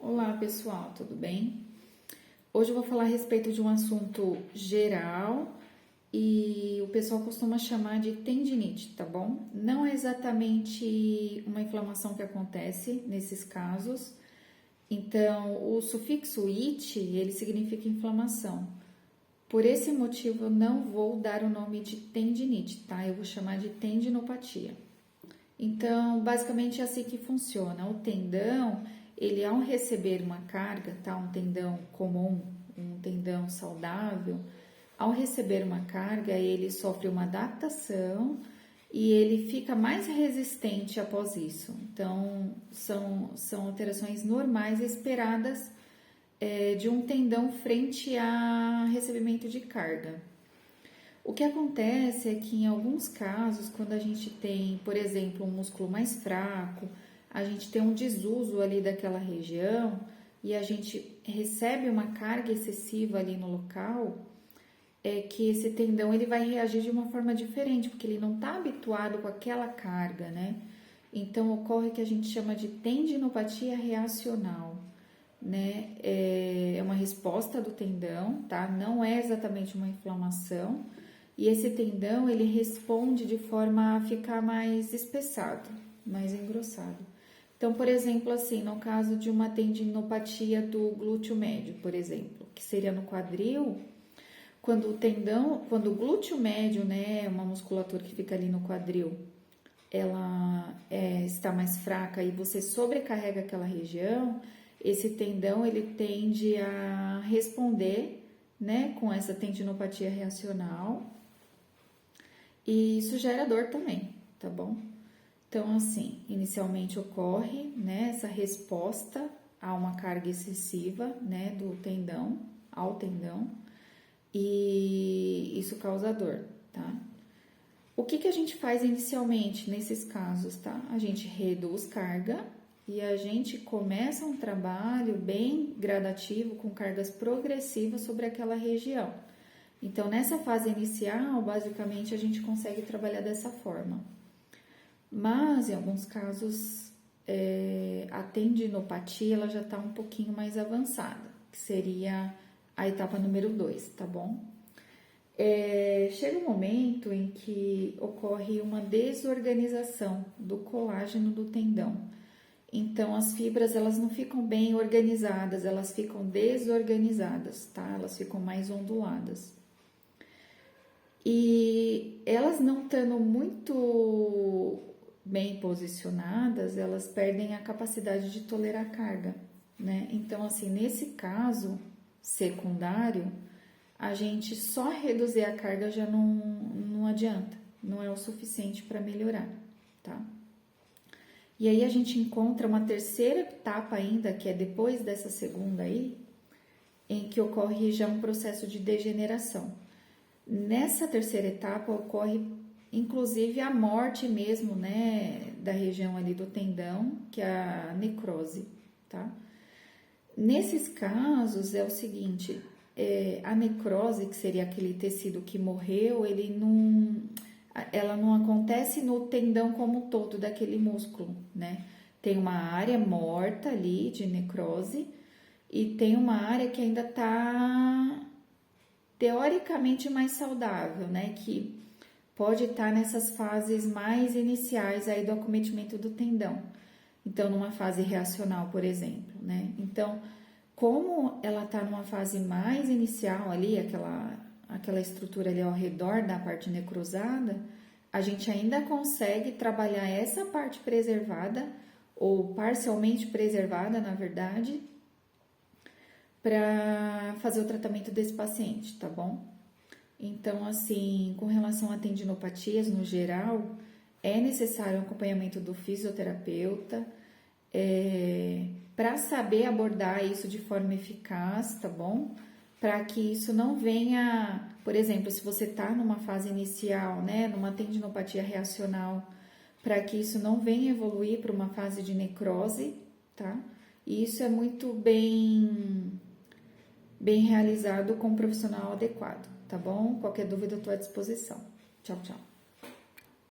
Olá pessoal, tudo bem? Hoje eu vou falar a respeito de um assunto geral e o pessoal costuma chamar de tendinite, tá bom? Não é exatamente uma inflamação que acontece nesses casos, então o sufixo "ite" ele significa inflamação. Por esse motivo eu não vou dar o nome de tendinite, tá? Eu vou chamar de tendinopatia. Então, basicamente é assim que funciona. O tendão, ele ao receber uma carga, tá? Um tendão comum, um tendão saudável, ao receber uma carga, ele sofre uma adaptação e ele fica mais resistente após isso. Então, são alterações normais esperadas de um tendão frente a recebimento de carga. O que acontece é que em alguns casos, quando a gente tem, por exemplo, um músculo mais fraco, a gente tem um desuso ali daquela região e a gente recebe uma carga excessiva ali no local, é que esse tendão ele vai reagir de uma forma diferente, porque ele não está habituado com aquela carga, né? Então ocorre que a gente chama de tendinopatia reacional, né? É uma resposta do tendão, tá? Não é exatamente uma inflamação. E esse tendão, ele responde de forma a ficar mais espessado, mais engrossado. Então, por exemplo, assim, no caso de uma tendinopatia do glúteo médio, por exemplo, que seria no quadril, quando o glúteo médio, né, uma musculatura que fica ali no quadril, ela está mais fraca e você sobrecarrega aquela região, esse tendão, ele tende a responder, né, com essa tendinopatia reacional, e isso gera dor também, tá bom? Então, assim, inicialmente ocorre, né, essa resposta a uma carga excessiva, né, do tendão, ao tendão, e isso causa dor, tá? O que a gente faz inicialmente nesses casos, tá? A gente reduz carga e a gente começa um trabalho bem gradativo, com cargas progressivas sobre aquela região. Então, nessa fase inicial, basicamente, a gente consegue trabalhar dessa forma. Mas, em alguns casos, a tendinopatia ela já está um pouquinho mais avançada, que seria a etapa número 2, tá bom? Chega um momento em que ocorre uma desorganização do colágeno do tendão. Então, as fibras elas não ficam bem organizadas, elas ficam desorganizadas, tá? Elas ficam mais onduladas. E elas não estando muito bem posicionadas, elas perdem a capacidade de tolerar carga, né? Então, assim, nesse caso secundário, a gente só reduzir a carga já não adianta, não é o suficiente para melhorar, tá? E aí a gente encontra uma terceira etapa ainda, que é depois dessa segunda aí, em que ocorre já um processo de degeneração. Nessa terceira etapa ocorre, inclusive, a morte mesmo, né, da região ali do tendão, que é a necrose, tá? Nesses casos é o seguinte, a necrose, que seria aquele tecido que morreu, ela não acontece no tendão como um todo daquele músculo, né? Tem uma área morta ali de necrose e tem uma área que ainda está teoricamente mais saudável, né? Que pode estar nessas fases mais iniciais aí do acometimento do tendão. Então, numa fase reacional, por exemplo, né? Então, como ela está numa fase mais inicial ali, aquela estrutura ali ao redor da parte necrosada, a gente ainda consegue trabalhar essa parte preservada, ou parcialmente preservada, na verdade, para fazer o tratamento desse paciente, tá bom? Então, assim, com relação a tendinopatias no geral, é necessário o acompanhamento do fisioterapeuta para saber abordar isso de forma eficaz, tá bom? Para que isso não venha, por exemplo, se você está numa fase inicial, né, numa tendinopatia reacional, para que isso não venha evoluir para uma fase de necrose, tá? E isso é muito bem realizado com um profissional adequado, tá bom? Qualquer dúvida eu estou à disposição. Tchau, tchau.